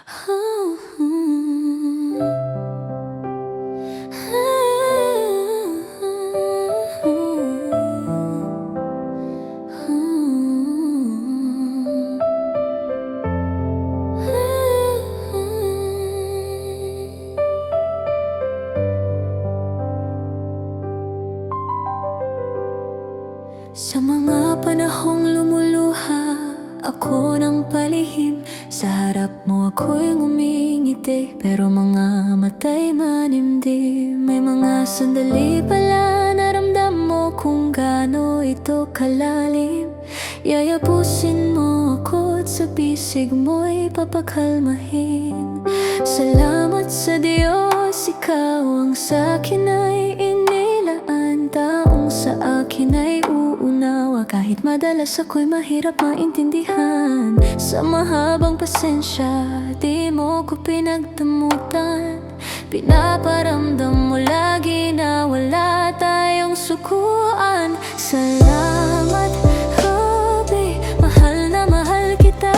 Sa mga panahong lumuluha ako ng palihim, sa harap mo ako'y ngumingiti, pero mga mata'y manimdim. May mga sandali pala naramdam mo kung gaano ito kalalim. Yayapusin mo ako at sa bisig mo'y papakalmahin. Salamat sa Diyos, ikaw ang sa'kin ay inilaan. Taong sa akin ay uunawa, kahit madalas ako'y mahirap maintindihan. Sa mahabang pasensya, di mo ko pinagdamutan. Pinaparamdam mo lagi na wala tayong sukuan. Salamat, Rabbi, mahal na mahal kita.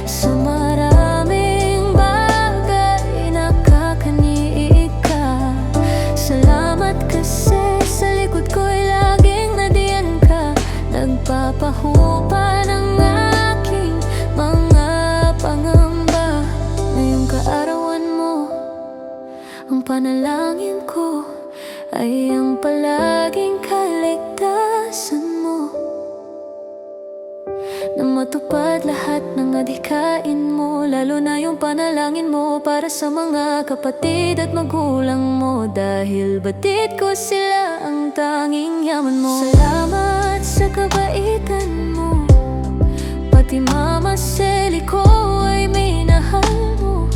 Sa maraming bagay nakakaniig ka. Salamat kasi sa likod ko'y laging nadiyan ka. Nagpapahupa ng aking mga pangamba. Ngayong kaarawan mo, ang panalangin ko ay ang palaging kaligtasan mo. Na matupad lahat ng adhikain mo, lalo na yung panalangin mo para sa mga kapatid at magulang mo. Dahil batid ko sila ang tanging yaman mo. Salamat sa kabaitan mo, pati Mama Selly ko ay minahal mo.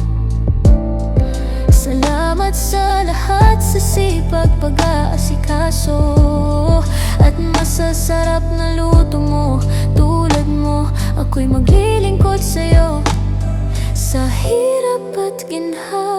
Salamat sa lahat, sa sipag, pag-aasikaso at masasarap na luto mo. Tulad mo, ako'y maglilingkod sa'yo sa hirap at ginhawa.